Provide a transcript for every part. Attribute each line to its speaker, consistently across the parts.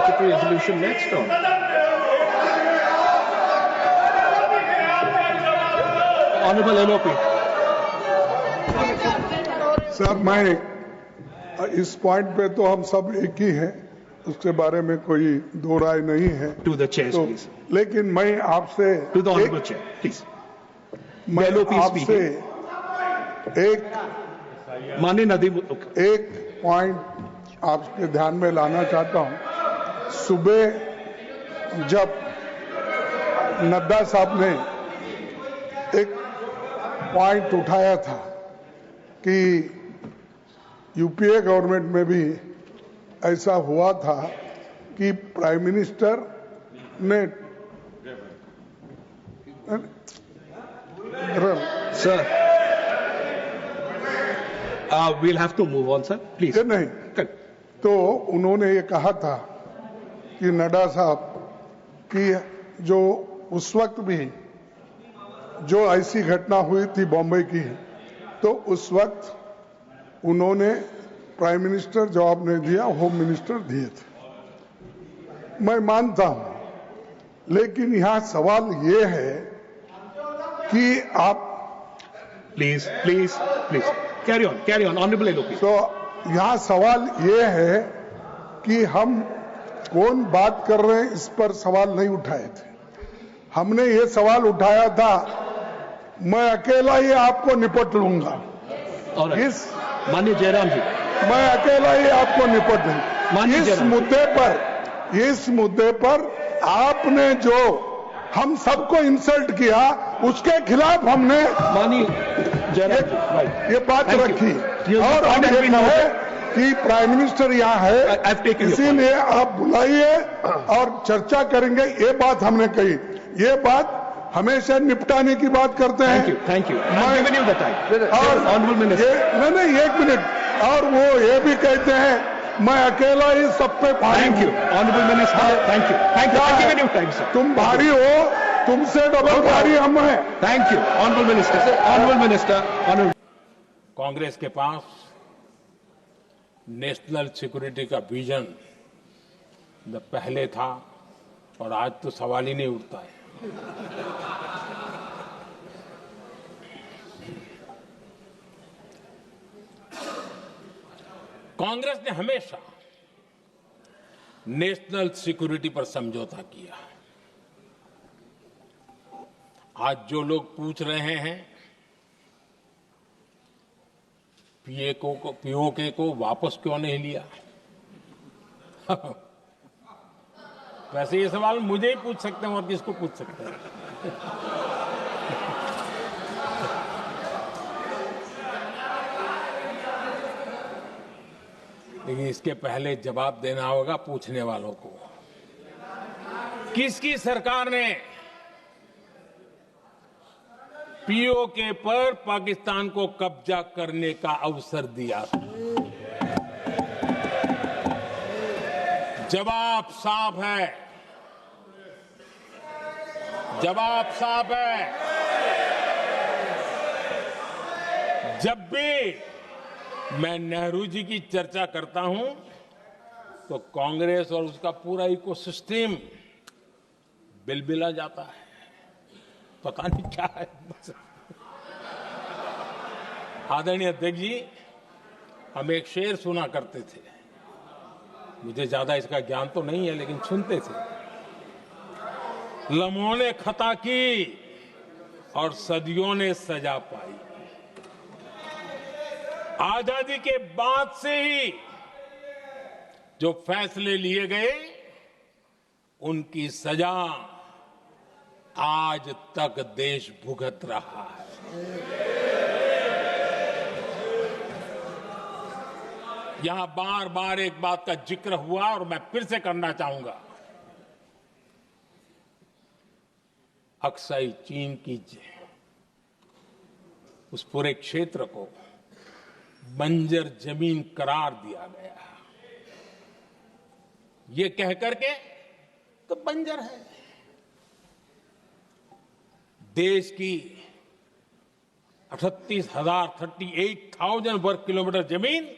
Speaker 1: statutory resolution next, or? Honorable LOP.
Speaker 2: Sir, मैं इस point पे तो हम सब एक ही हैं, उसके बारे में कोई दो राय नहीं है।
Speaker 1: To the chair,
Speaker 2: तो,
Speaker 1: please.
Speaker 2: लेकिन मैं आपसे
Speaker 1: To the honorable chair, please.
Speaker 2: मैं
Speaker 1: LOP
Speaker 2: आपसे एक
Speaker 1: माननीय नदीम,
Speaker 2: एक पॉइंट आपके ध्यान में लाना चाहता हूं। सुबह जब नड्डा साहब ने एक पॉइंट उठाया था कि यूपीए गवर्नमेंट में भी ऐसा हुआ था कि प्राइम मिनिस्टर ने
Speaker 1: sir, we'll have to move on, sir. Please.
Speaker 2: नहीं, तो उन्होंने ये कहा था कि नड्डा साहब कि जो उस वक्त भी जो ऐसी घटना हुई थी बॉम्बे की, तो उस वक्त उन्होंने प्राइम मिनिस्टर जवाब नहीं दिया, होम मिनिस्टर दिए थे। मैं मानता हूं, लेकिन यहां सवाल ये है कि आप
Speaker 1: Please, carry on, honorable LOP.
Speaker 2: तो यहाँ सवाल ये है कि हम कौन बात कर रहे हैं, इस पर सवाल नहीं उठाए थे। हमने ये सवाल उठाया था, मैं अकेला ही आपको निपट लूंगा।
Speaker 1: और
Speaker 2: इस
Speaker 1: माननीय जयराम जी,
Speaker 2: मैं अकेला ही आपको निपट लूंगा। इस मुद्दे पर आपने जो हम सबको इंसल्ट किया, उसके खिलाफ हमने
Speaker 1: माननीय जयराम जी,
Speaker 2: ये बात रखी और हम ये कहे कि प्राइम मिनिस्टर यहाँ है, इसीलिए आप बुलाइए और चर्चा करेंगे। ये बात हमने कही, ये बात हमेशा निपटाने की बात करते हैं।
Speaker 1: Thank you.
Speaker 2: मैं
Speaker 1: बताइए
Speaker 2: और
Speaker 1: ऑनरेबल मिनिस्टर,
Speaker 2: नहीं, एक मिनट, और वो ये भी कहते हैं मैं अकेला ही सब पे भारी।
Speaker 1: Thank you honourable minister, thank you time sir.
Speaker 2: तुम भारी हो, तुमसे डबल भारी हम हैं।
Speaker 1: Thank you honourable minister.
Speaker 3: Congress के पास नेशनल सिक्योरिटी का विजन पहले था और आज तो सवाल ही नहीं उठता है। कांग्रेस ने हमेशा नेशनल सिक्योरिटी पर समझौता किया। आज जो लोग पूछ रहे हैं पीओके को वापस क्यों नहीं लिया, वैसे ये सवाल मुझे ही पूछ सकते हैं और किसको पूछ सकते हैं। लेकिन इसके पहले जवाब देना होगा पूछने वालों को। किसकी सरकार ने पीओके पर पाकिस्तान को कब्जा करने का अवसर दिया था? जवाब साफ है, जवाब साफ है। जब भी मैं नेहरू जी की चर्चा करता हूं तो कांग्रेस और उसका पूरा इकोसिस्टम बिलबिला जाता है, पता नहीं क्या है। आदरणीय अध्यक्ष जी, हम एक शेर सुना करते थे, मुझे ज्यादा इसका ज्ञान तो नहीं है लेकिन सुनते थे। लम्हों ने खता की और सदियों ने सजा पाई। आजादी के बाद से ही जो फैसले लिए गए उनकी सजा आज तक देश भुगत रहा है। यहां बार बार एक बात का जिक्र हुआ और मैं फिर से करना चाहूंगा। अक्साई चीन की उस पूरे क्षेत्र को बंजर जमीन करार दिया गया, ये कहकर के तो बंजर है। देश की 38,000 वर्ग किलोमीटर जमीन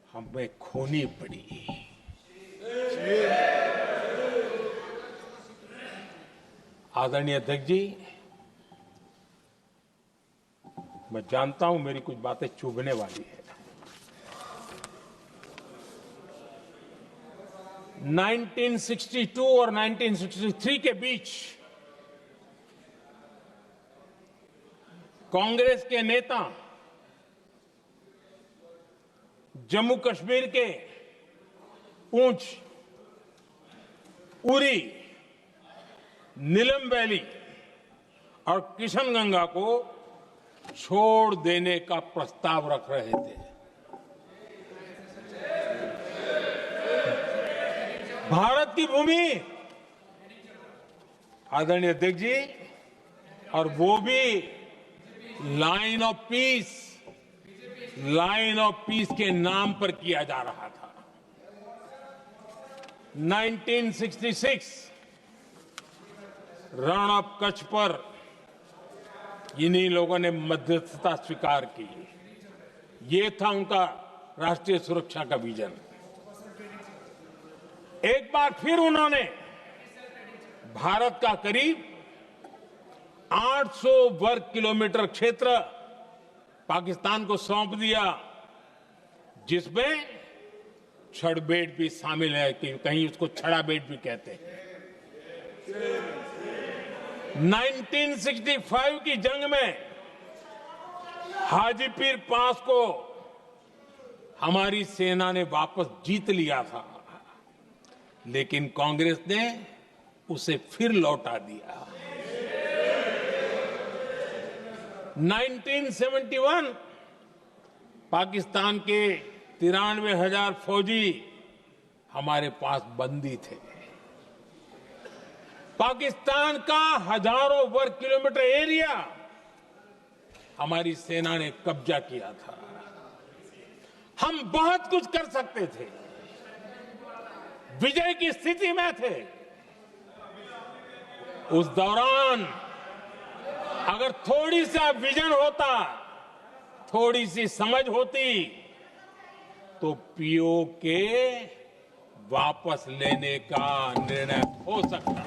Speaker 3: हमें खोनी पड़ी। आदरणीय अध्यक्ष जी, मैं जानता हूं मेरी कुछ बातें चुभने वाली है। 1962 और 1963 के बीच कांग्रेस के नेता जम्मू कश्मीर के पुंछ, उरी, नीलम वैली और किशनगंगा को छोड़ देने का प्रस्ताव रख रहे थे। भारत की भूमि, आदरणीय अध्यक्ष जी, और वो भी लाइन ऑफ पीस के नाम पर किया जा रहा था। 1966 रण ऑफ कच्छ पर इन्हीं लोगों ने मध्यस्थता स्वीकार की। ये था उनका राष्ट्रीय सुरक्षा का विजन। एक बार फिर उन्होंने भारत का करीब 800 वर्ग किलोमीटर क्षेत्र पाकिस्तान को सौंप दिया, जिसमें छड़बेट भी शामिल है, कि कहीं उसको छड़ाबेट भी कहते हैं। 1965 की जंग में हाजीपीर पास को हमारी सेना ने वापस जीत लिया था, लेकिन कांग्रेस ने उसे फिर लौटा दिया। 1971 पाकिस्तान के 93,000 फौजी हमारे पास बंदी थे। पाकिस्तान का हजारों वर्ग किलोमीटर एरिया हमारी सेना ने कब्जा किया था। हम बहुत कुछ कर सकते थे, विजय की स्थिति में थे। उस दौरान अगर थोड़ी सा विजन होता, थोड़ी सी समझ होती, तो पीओके वापस लेने का निर्णय हो सकता।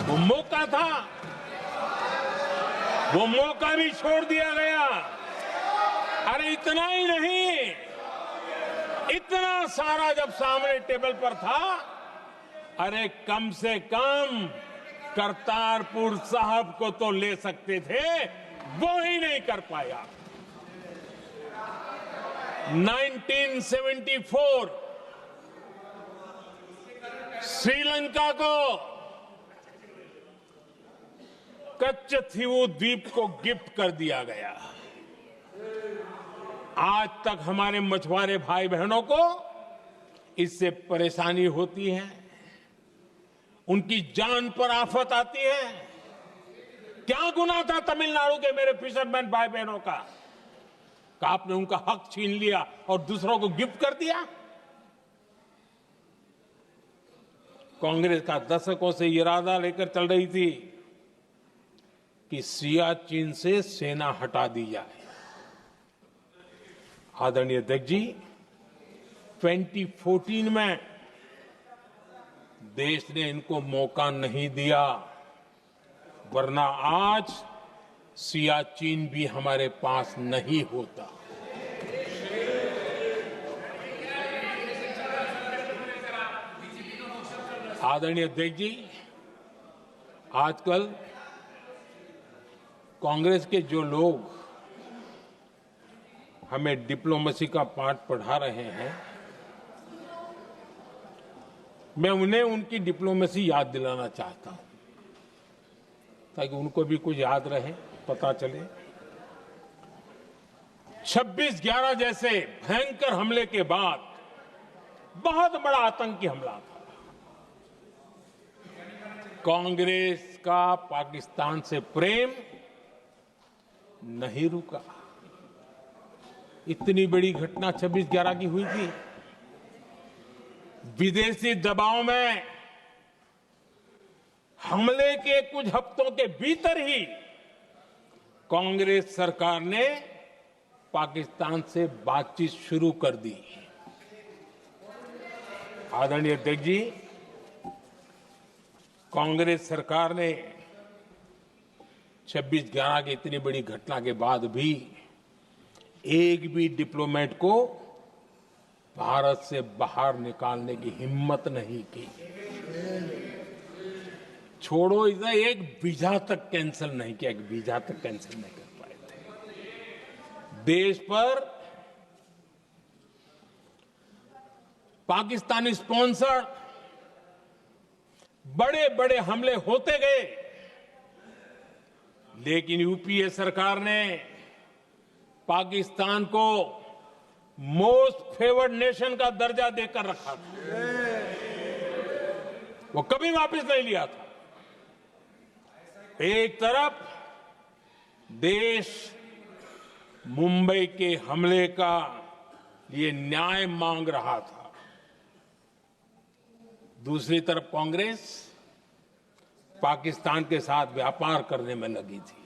Speaker 3: वो मौका था, वो मौका भी छोड़ दिया गया। अरे इतना ही नहीं, इतना सारा जब सामने टेबल पर था, अरे कम से कम करतारपुर साहब को तो ले सकते थे, वो ही नहीं कर पाया। 1974 श्रीलंका को कच्चथीवू द्वीप को गिफ्ट कर दिया गया। आज तक हमारे मछुआरे भाई बहनों को इससे परेशानी होती है, उनकी जान पर आफत आती है। क्या गुनाह था तमिलनाडु के मेरे फिशरमैन भाई बहनों का, कि आपने उनका हक छीन लिया और दूसरों को गिफ्ट कर दिया? कांग्रेस का दशकों से इरादा लेकर चल रही थी कि सियाचिन से सेना हटा दी जाए। आदरणीय अध्यक्ष जी, 2014 में देश ने इनको मौका नहीं दिया, वरना आज सियाचिन भी हमारे पास नहीं होता। आदरणीय अध्यक्ष जी, आजकल कांग्रेस के जो लोग हमें डिप्लोमेसी का पाठ पढ़ा रहे हैं, मैं उन्हें उनकी डिप्लोमेसी याद दिलाना चाहता हूं, ताकि उनको भी कुछ याद रहे, पता चले। 26/11 जैसे भयंकर हमले के बाद बहुत बड़ा आतंकी हमला था। कांग्रेस का पाकिस्तान से प्रेम नहीं रुका। इतनी बड़ी घटना 26/11 की हुई थी। विदेशी दबाव में हमले के कुछ हफ्तों के भीतर ही कांग्रेस सरकार ने पाकिस्तान से बातचीत शुरू कर दी। आदरणीय अध्यक्ष जी, कांग्रेस सरकार ने 26/11 की इतनी बड़ी घटना के बाद भी एक भी डिप्लोमेट को भारत से बाहर निकालने की हिम्मत नहीं की। छोड़ो इधर, एक वीजा तक कैंसिल नहीं किया, एक वीजा तक कैंसिल नहीं कर पाए थे। देश पर पाकिस्तानी स्पॉन्सर बड़े बड़े हमले होते गए, लेकिन यूपीए सरकार ने पाकिस्तान को मोस्ट फेवर्ड नेशन का दर्जा देकर रखा था। वो कभी वापस नहीं लिया था। एक तरफ देश मुंबई के हमले का ये न्याय मांग रहा था, दूसरी तरफ कांग्रेस पाकिस्तान के साथ व्यापार करने में लगी थी।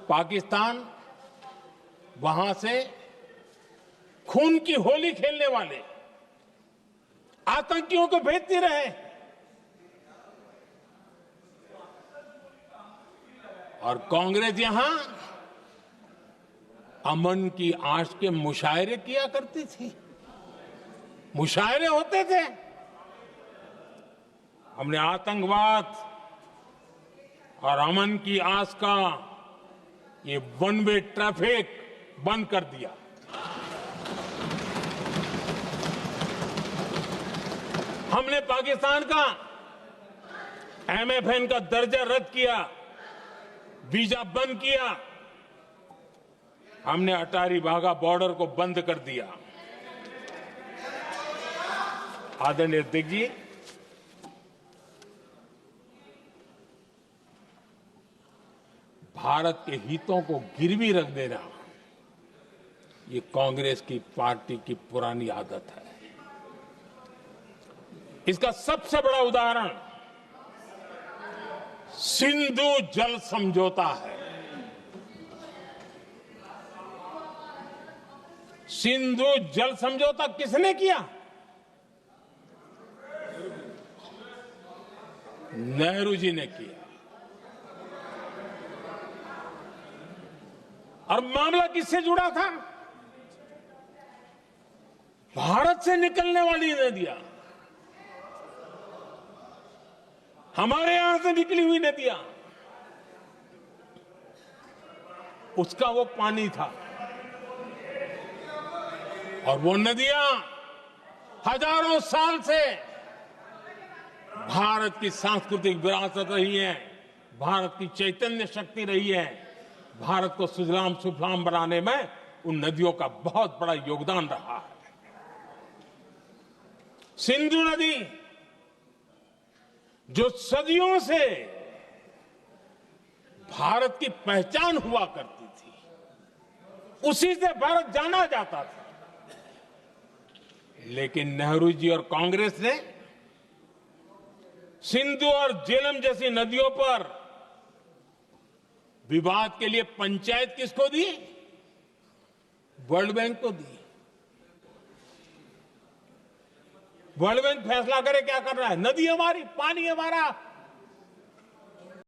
Speaker 3: पाकिस्तान वहां से खून की होली खेलने वाले आतंकियों को भेजते रहे, और कांग्रेस यहां अमन की आश के मुशायरे किया करती थी। मुशायरे होते थे। हमने आतंकवाद और अमन की आस का ये वन वे ट्रैफिक बंद कर दिया। हमने पाकिस्तान का एमएफएन का दर्जा रद्द किया, वीजा बंद किया। हमने अटारी वाघा बॉर्डर को बंद कर दिया। आदरणीय अध्यक्ष जी, भारत के हितों को गिरवी रख देना ये कांग्रेस की पार्टी की पुरानी आदत है। इसका सबसे बड़ा उदाहरण सिंधु जल समझौता है। सिंधु जल समझौता किसने किया? नेहरू जी ने किया। और मामला किससे जुड़ा था? भारत से निकलने वाली नदियां, हमारे यहां से निकली हुई नदियां, उसका वो पानी था। और वो नदियां हजारों साल से भारत की सांस्कृतिक विरासत रही है, भारत की चैतन्य शक्ति रही है। भारत को सुजलाम सुफलाम बनाने में उन नदियों का बहुत बड़ा योगदान रहा है। सिंधु नदी जो सदियों से भारत की पहचान हुआ करती थी, उसी से भारत जाना जाता था। लेकिन नेहरू जी और कांग्रेस ने सिंधु और झेलम जैसी नदियों पर विवाद के लिए पंचायत किसको दी? वर्ल्ड बैंक को दी। वर्ल्ड बैंक फैसला करे क्या कर रहा है। नदी हमारी, पानी हमारा,